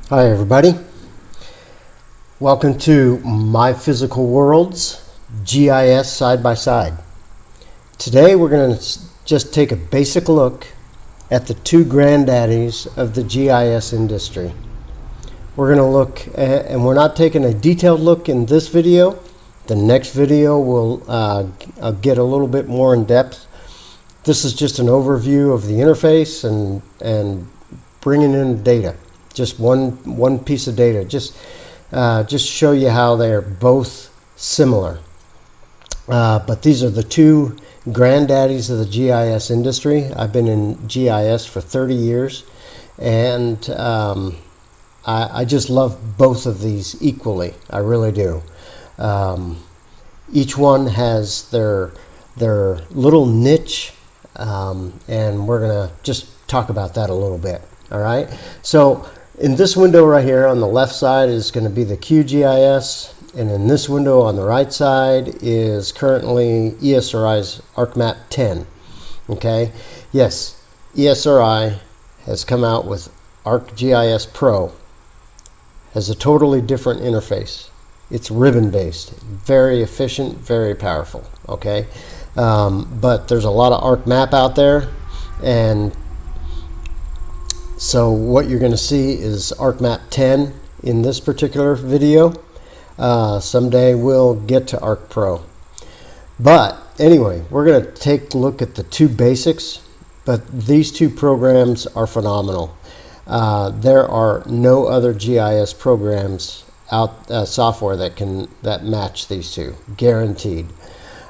Hi everybody, welcome to MyPhysical World's GIS side by side. Today we're going to just take a basic look at the two granddaddies of the GIS industry. We're going to look at, and we're not taking a detailed look in this video. The next video will get a little bit more in depth. This is just an overview of the interface and bringing in data. Just one piece of data, just show you how they are both similar. But these are the two granddaddies of the GIS industry. I've been in GIS for 30 years, and I just love both of these equally. I really do. Each one has their little niche, and we're gonna just talk about that a little bit. All right. So in this window right here on the left side is going to be the QGIS, and in this window on the right side is currently ESRI's ArcMap 10. Okay, yes, ESRI has come out with ArcGIS Pro. Has a totally different interface. It's ribbon based, very efficient, very powerful. Okay, but there's a lot of ArcMap out there, and so what you're going to see is ArcMap 10 in this particular video. Someday we'll get to Arc Pro. But anyway, we're going to take a look at the two basics, but these two programs are phenomenal. There are no other GIS programs out, software that match these two, guaranteed.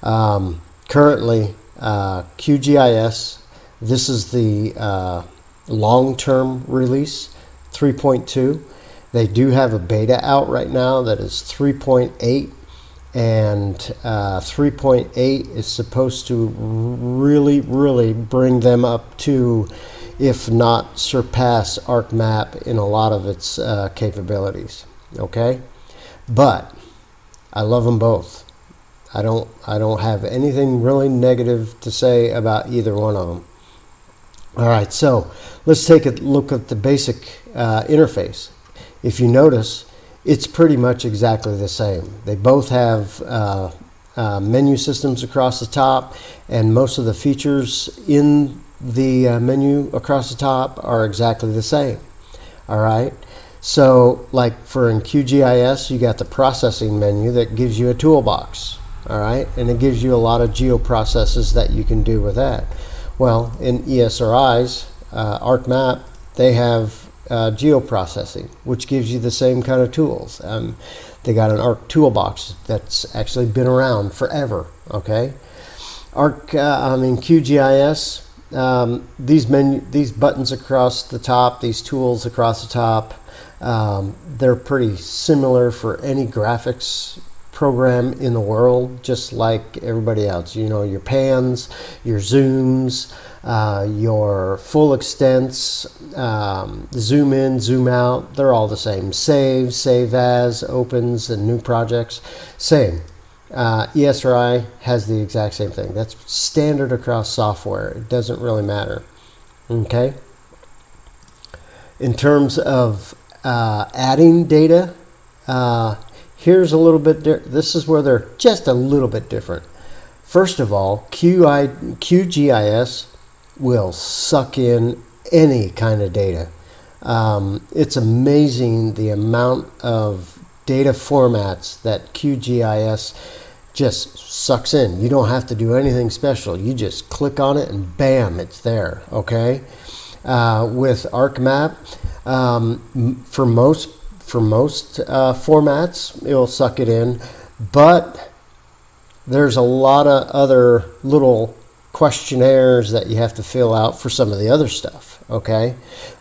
Currently, QGIS, this is the long-term release 3.2. They do have a beta out right now that is 3.8, and 3.8 is supposed to really bring them up to, if not surpass, ArcMap in a lot of its capabilities. Okay, but I love them both. I don't have anything really negative to say about either one of them. All right, so let's take a look at the basic interface. If you notice, it's pretty much exactly the same. They both have menu systems across the top, and most of the features in the menu across the top are exactly the same. All right, so like for in QGIS, you got the processing menu that gives you a toolbox. All right, and it gives you a lot of geoprocesses that you can do with that. Well, in ESRI's ArcMap, they have geoprocessing, which gives you the same kind of tools. They got an Arc toolbox that's actually been around forever. Okay, QGIS, these buttons across the top, these tools across the top, they're pretty similar for any graphics program in the world, just like everybody else. You know, your pans, your zooms, your full extents, zoom in, zoom out, they're all the same. Save as, opens, and new projects, same. ESRI has the exact same thing. That's standard across software. It doesn't really matter. Okay, in terms of adding data, here's a little bit, this is where they're just a little bit different. First of all, QGIS will suck in any kind of data. It's amazing the amount of data formats that QGIS just sucks in. You don't have to do anything special. You just click on it and bam, it's there. Okay. With ArcMap, for most formats, it'll suck it in, but there's a lot of other little questionnaires that you have to fill out for some of the other stuff. Okay,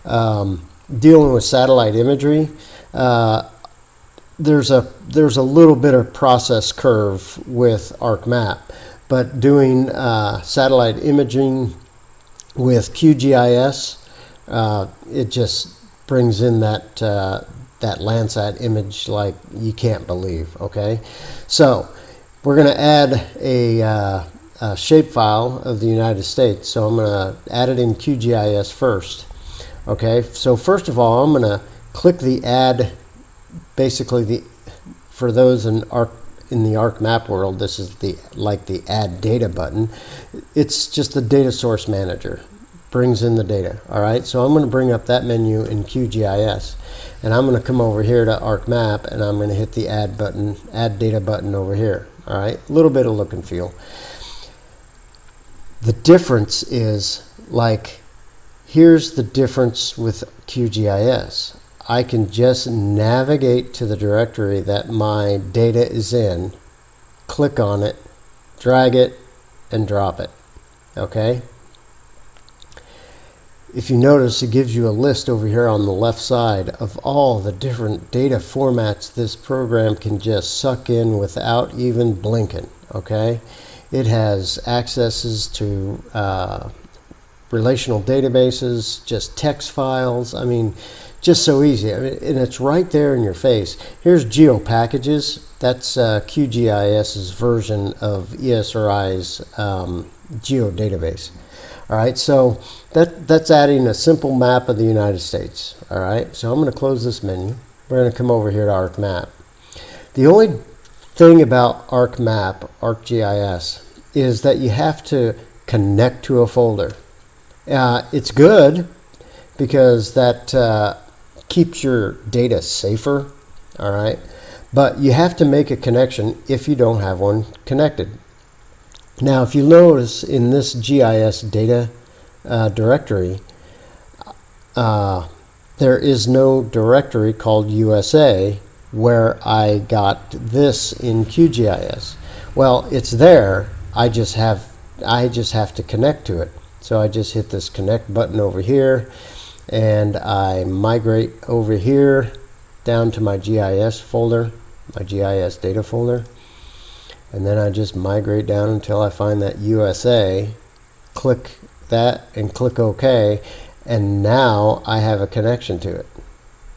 dealing with satellite imagery, there's a little bit of process curve with ArcMap, but doing satellite imaging with QGIS, it just brings in that Landsat image like you can't believe. Okay, so we're going to add a shapefile of the United States. So I'm going to add it in QGIS first. Okay, so first of all, I'm going to click the add, basically for those in the ArcMap world, this is like the add data button. It's just the data source manager, brings in the data. All right, so I'm going to bring up that menu in QGIS, and I'm going to come over here to ArcMap, and I'm going to hit the add data button over here. All right, a little bit of look and feel. The difference is, like, here's the difference with QGIS. I can just navigate to the directory that my data is in, click on it, drag it, and drop it. Okay? If you notice, it gives you a list over here on the left side of all the different data formats this program can just suck in without even blinking. Okay? It has accesses to relational databases, just text files. I mean, just so easy. I mean, and it's right there in your face. Here's geo packages. That's QGIS's version of ESRI's geo database. All right, so that's adding a simple map of the United States. All right, so I'm going to close this menu. We're going to come over here to ArcMap. The only thing about ArcMap, ArcGIS, is that you have to connect to a folder. It's good because that keeps your data safer, all right? But you have to make a connection if you don't have one connected. Now, if you notice in this GIS data directory, there is no directory called USA where I got this in QGIS. Well, it's there. I just have to connect to it. So I just hit this connect button over here, and I migrate over here down to my GIS folder, my GIS data folder, and then I just migrate down until I find that USA, click that and click OK, and now I have a connection to it,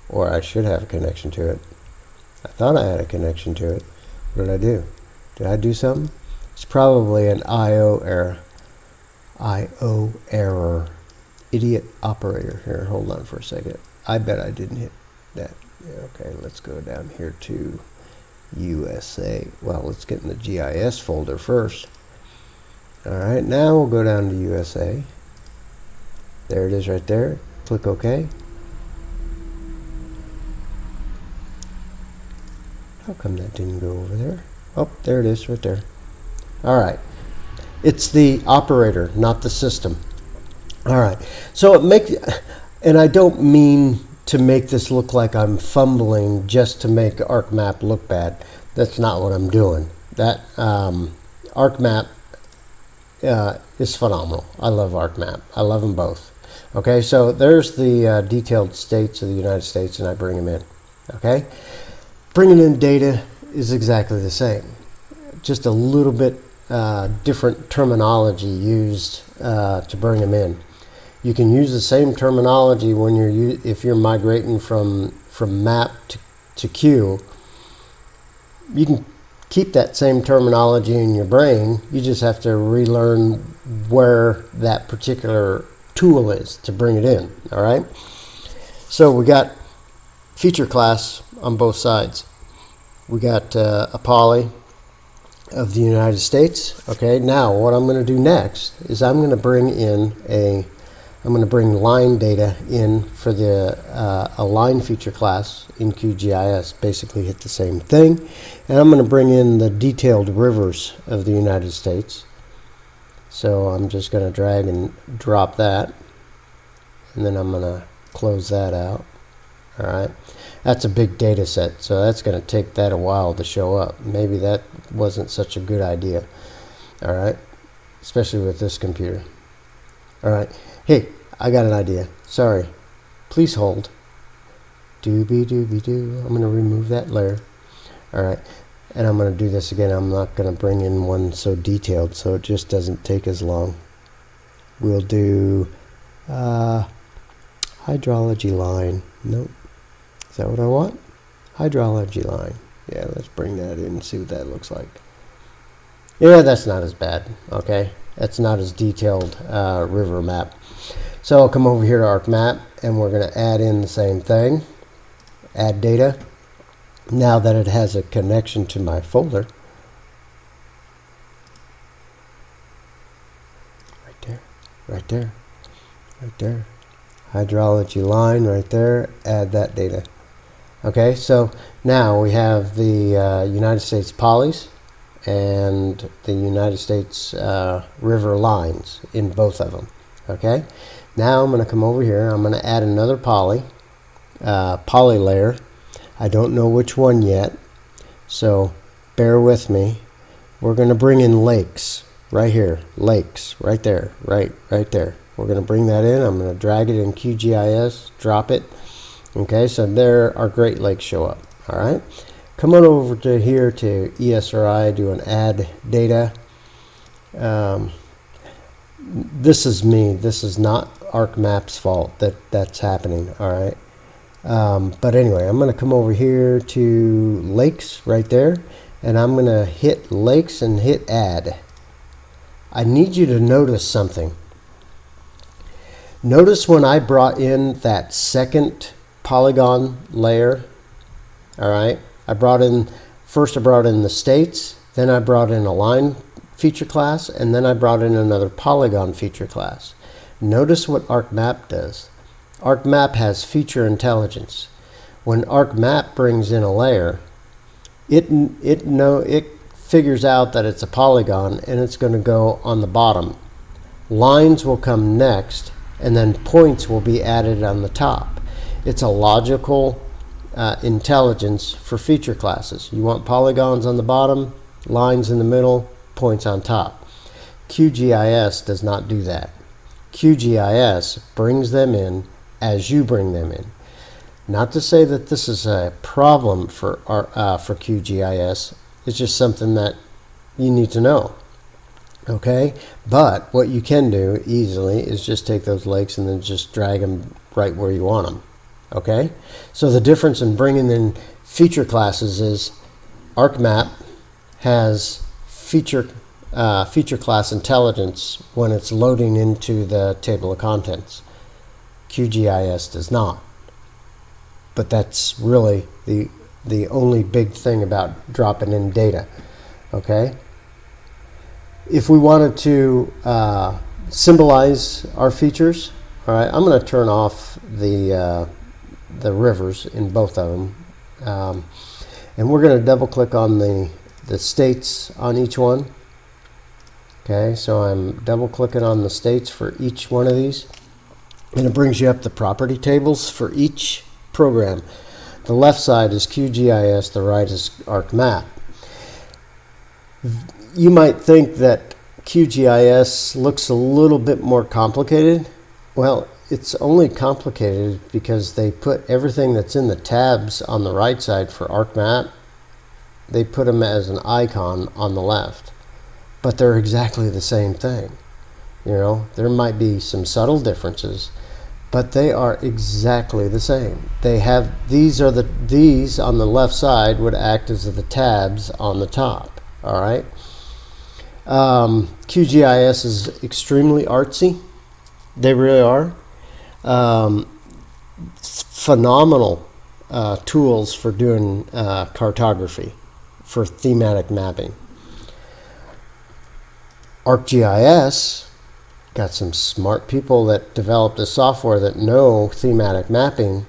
or I should have a connection to it. I thought I had a connection to it. What did I do? Did I do something? It's probably an I/O error. I/O error. Idiot operator. Here, hold on for a second. I bet I didn't hit that. Yeah, okay, let's go down here to USA. Well, let's get in the GIS folder first. All right, now we'll go down to USA. There it is right there. Click OK. How come that didn't go over there? Oh, there it is right there. All right. It's the operator, not the system. All right. So it makes, and I don't mean to make this look like I'm fumbling just to make ArcMap look bad. That's not what I'm doing. That ArcMap is phenomenal. I love ArcMap. I love them both. Okay, so there's the detailed states of the United States, and I bring them in. Okay, bringing in data is exactly the same, just a little bit different terminology used to bring them in. You can use the same terminology when if you're migrating from map to Q. You can keep that same terminology in your brain. You just have to relearn where that particular tool is to bring it in. All right. So we got feature class on both sides. We got a poly of the United States. Okay. Now what I'm going to do next is I'm going to bring line data in for the a line feature class in QGIS. Basically hit the same thing, and I'm going to bring in the detailed rivers of the United States. So I'm just going to drag and drop that, and then I'm going to close that out. All right, that's a big data set, so that's going to take that a while to show up. Maybe that wasn't such a good idea. All right, especially with this computer. All right. Hey, I got an idea. Sorry. Please hold. Doobie doobie doo. I'm going to remove that layer. All right. And I'm going to do this again. I'm not going to bring in one so detailed so it just doesn't take as long. We'll do hydrology line. Nope. Is that what I want? Hydrology line. Yeah, let's bring that in and see what that looks like. Yeah, that's not as bad. Okay. That's not as detailed river map. So I'll come over here to ArcMap, and we're going to add in the same thing. add data. Now that it has a connection to my folder, right there, right there, right there, hydrology line right there, add that data. Okay, so now we have the United States polys and the United States river lines in both of them. Okay, now I'm going to come over here. I'm going to add another poly layer. I don't know which one yet, so bear with me. We're going to bring in lakes right here, lakes right there, right there. We're going to bring that in. I'm going to drag it in QGIS, drop it. Okay, so there our Great Lakes show up. All right, come on over to here to ESRI, do an add data. This is me. This is not ArcMap's fault that that's happening. All right, but anyway, I'm going to come over here to lakes right there, and I'm going to hit lakes and hit add. I need you to notice something. Notice when I brought in that second polygon layer, all right, I brought in the states, then I brought in a line feature class, and then I brought in another polygon feature class. Notice what ArcMap does. ArcMap has feature intelligence. When ArcMap brings in a layer, it figures out that it's a polygon, and it's going to go on the bottom. Lines will come next, and then points will be added on the top. It's a logical intelligence for feature classes. You want polygons on the bottom, lines in the middle, points on top. QGIS does not do that. QGIS brings them in as you bring them in. Not to say that this is a problem for QGIS. It's just something that you need to know. Okay, but what you can do easily is just take those lakes and then just drag them right where you want them. Okay, so the difference in bringing in feature classes is ArcMap has feature class intelligence when it's loading into the table of contents. QGIS does not. But that's really the only big thing about dropping in data. Okay. If we wanted to symbolize our features, all right, I'm going to turn off the rivers in both of them, and we're going to double click on the states on each one. Okay, so I'm double clicking on the states for each one of these, and it brings you up the property tables for each program. The left side is QGIS, the right is ArcMap. You might think that QGIS looks a little bit more complicated. Well, it's only complicated because they put everything that's in the tabs on the right side for ArcMap, they put them as an icon on the left. But they're exactly the same thing. You know, there might be some subtle differences, but they are exactly the same. They have these on the left side would act as the tabs on the top. All right. QGIS is extremely artsy. They really are. Phenomenal tools for doing cartography, for thematic mapping. ArcGIS got some smart people that developed a software that know thematic mapping,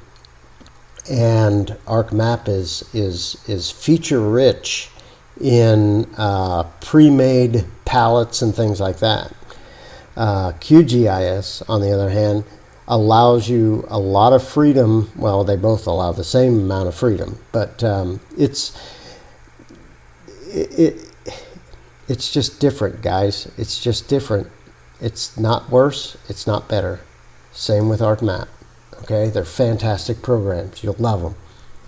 and ArcMap is feature rich in pre-made palettes and things like that. QGIS, on the other hand, allows you a lot of freedom. Well, they both allow the same amount of freedom, but it's just different, guys. It's just different. It's not worse. It's not better. Same with ArcMap. Okay, they're fantastic programs. You'll love them.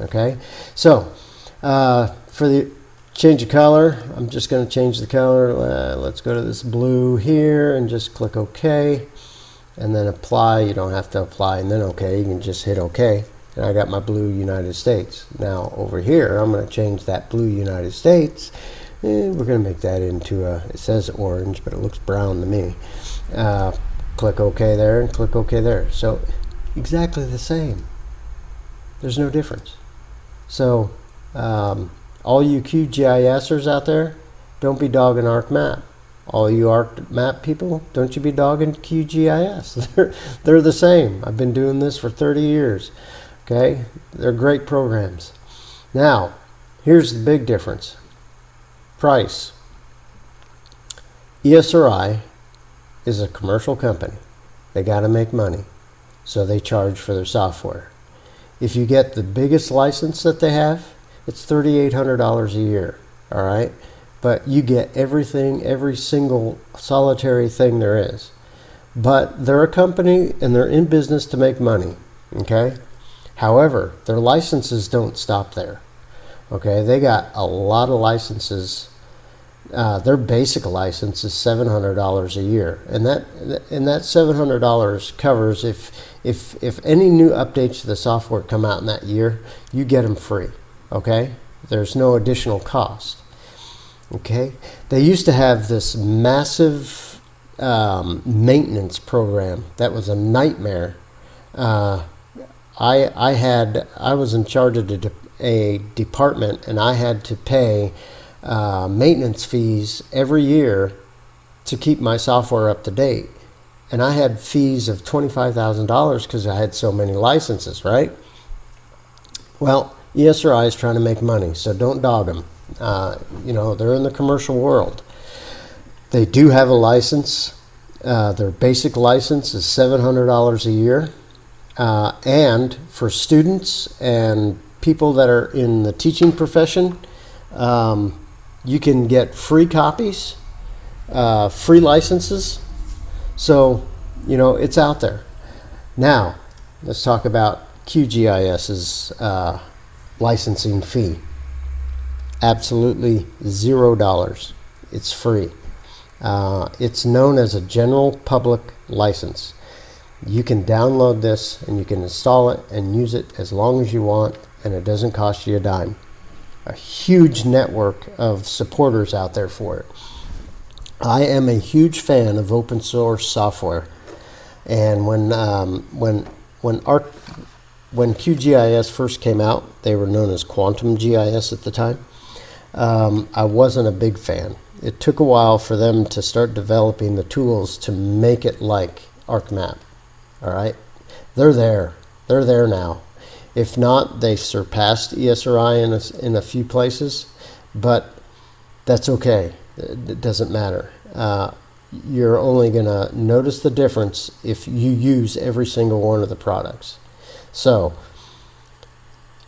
Okay, so for the change of color, I'm just going to change the color. Let's go to this blue here and just click OK, and then apply. You don't have to apply and then OK. You can just hit OK, and I got my blue United States. Now over here, I'm going to change that blue United States. And we're going to make that into it says orange, but it looks brown to me. Click OK there and click OK there. So exactly the same. There's no difference. So all you QGISers out there, don't be dogging ArcMap. All you ArcMap people, don't you be dogging QGIS. They're the same. I've been doing this for 30 years. Okay, they're great programs. Now, here's the big difference. Price. ESRI is a commercial company. They got to make money, so they charge for their software. If you get the biggest license that they have, it's $3,800 a year, all right? But you get everything, every single solitary thing there is. But they're a company and they're in business to make money, okay? However, their licenses don't stop there, okay? They got a lot of licenses. Their basic license is $700 a year, and that $700 covers if any new updates to the software come out in that year, you get them free, okay? There's no additional cost. Okay, they used to have this massive maintenance program that was a nightmare. I was in charge of a department, and I had to pay maintenance fees every year to keep my software up to date, and I had fees of $25,000 because I had so many licenses, right? Well, ESRI is trying to make money, so don't dog them. You know, they're in the commercial world. They do have a license. Their basic license is $700 a year. And for students and people that are in the teaching profession, you can get free copies, free licenses. So, you know, it's out there. Now, let's talk about QGIS's licensing fee. Absolutely $0. It's free. It's known as a general public license. You can download this and you can install it and use it as long as you want, and it doesn't cost you a dime. A huge network of supporters out there for it. I am a huge fan of open source software, and when QGIS first came out, they were known as Quantum GIS at the time. I wasn't a big fan. It took a while for them to start developing the tools to make it like ArcMap. All right, they're there. They're there now. If not, they surpassed ESRI in a few places, but that's okay. It doesn't matter. You're only going to notice the difference if you use every single one of the products. So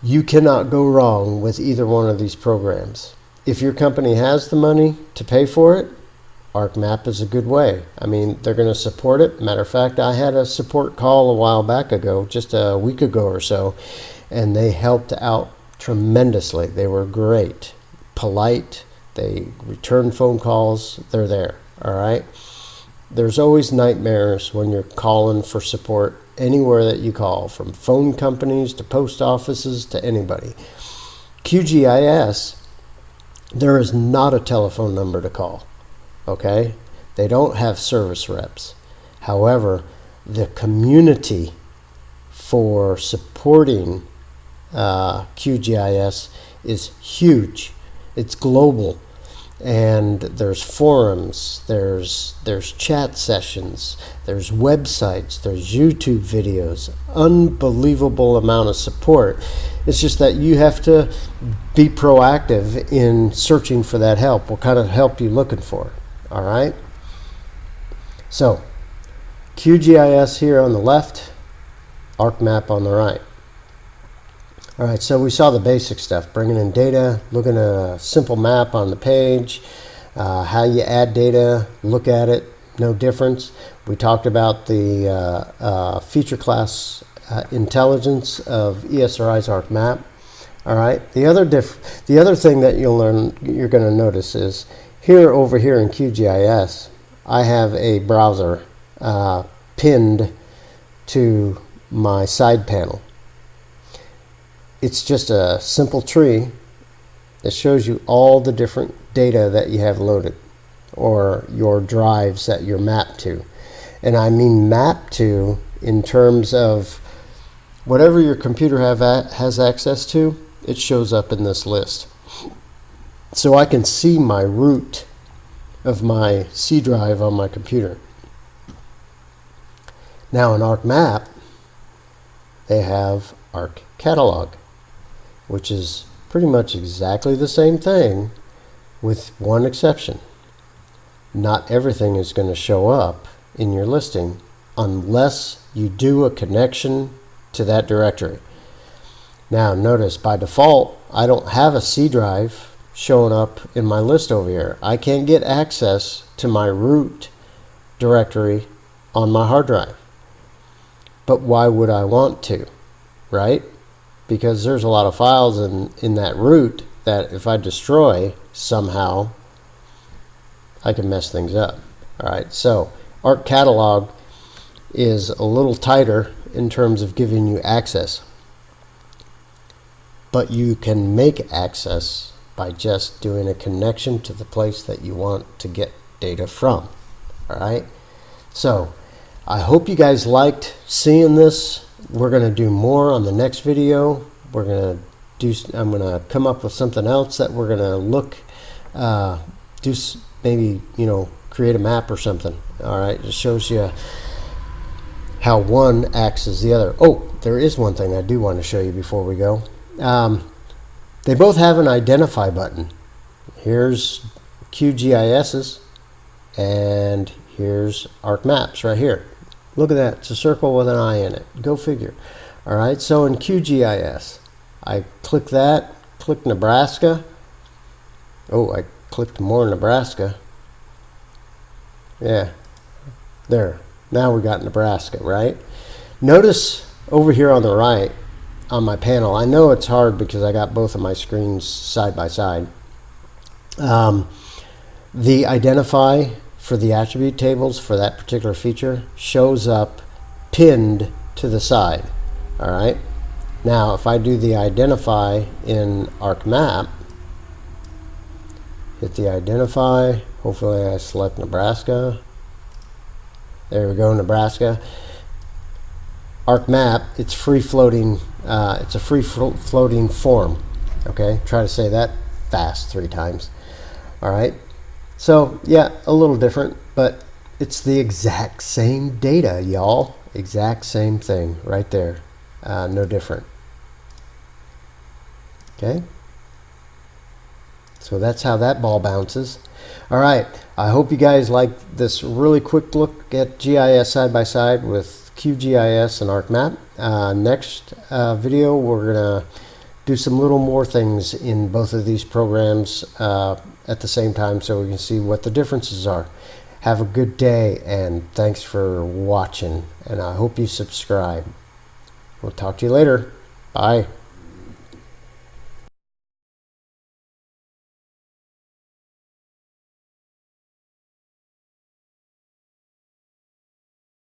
you cannot go wrong with either one of these programs. If your company has the money to pay for it, ArcMap is a good way. I mean, they're going to support it. Matter of fact, I had a support call a while back ago, just a week ago or so, and they helped out tremendously. They were great, polite. They returned phone calls. They're there, all right? There's always nightmares when you're calling for support anywhere that you call, from phone companies to post offices to anybody. QGIS, there is not a telephone number to call, okay? They don't have service reps. However, the community for supporting QGIS is huge. It's global. And there's forums, there's chat sessions, there's websites, there's YouTube videos, unbelievable amount of support. It's just that you have to be proactive in searching for that help. What kind of help are you looking for? All right. So QGIS here on the left, ArcMap on the right. All right, so we saw the basic stuff, bringing in data, looking at a simple map on the page, how you add data, look at it, no difference. We talked about the feature class intelligence of ESRI's ArcMap. All right, the other thing that you're going to notice is over here in QGIS, I have a browser pinned to my side panel. It's just a simple tree that shows you all the different data that you have loaded, or your drives that you're mapped to. And I mean mapped to in terms of whatever your computer has access to, it shows up in this list. So I can see my root of my C drive on my computer. Now in ArcMap, they have ArcCatalog, which is pretty much exactly the same thing with one exception. Not everything is going to show up in your listing unless you do a connection to that directory. Now notice by default I don't have a C drive showing up in my list over here. I can't get access to my root directory on my hard drive. But why would I want to, right? Because there's a lot of files in that root that if I destroy somehow, I can mess things up. All right, so ArcCatalog is a little tighter in terms of giving you access. But you can make access by just doing a connection to the place that you want to get data from. All right, so I hope you guys liked seeing this. We're going to do more on the next video. I'm going to come up with something else that we're going to look, maybe, create a map or something. All right, it shows you how one acts as the other. Oh, there is one thing I do want to show you before we go. They both have an identify button. Here's QGIS's and here's ArcMaps right here. Look at that, it's a circle with an eye in it. Go figure. All right, so in QGIS, I click that, click Nebraska. Oh, I clicked more Nebraska. Yeah, there. Now we got Nebraska, right? Notice over here on the right, on my panel, I know it's hard because I got both of my screens side by side. The identify for the attribute tables for that particular feature shows up pinned to the side. All right, now if I do the identify in ArcMap, hit the identify, hopefully I select Nebraska. There we go, Nebraska. ArcMap, it's free floating, it's a free floating form. Okay, try to say that fast 3 times. All right, so yeah, a little different, but it's the exact same data, y'all. Exact same thing right there, no different. Okay, so that's how that ball bounces. All right, I hope you guys liked this really quick look at GIS side by side with QGIS and ArcMap. Next video, we're gonna do some little more things in both of these programs at the same time so we can see what the differences are. Have a good day and thanks for watching, and I hope you subscribe. We'll talk to you later. Bye.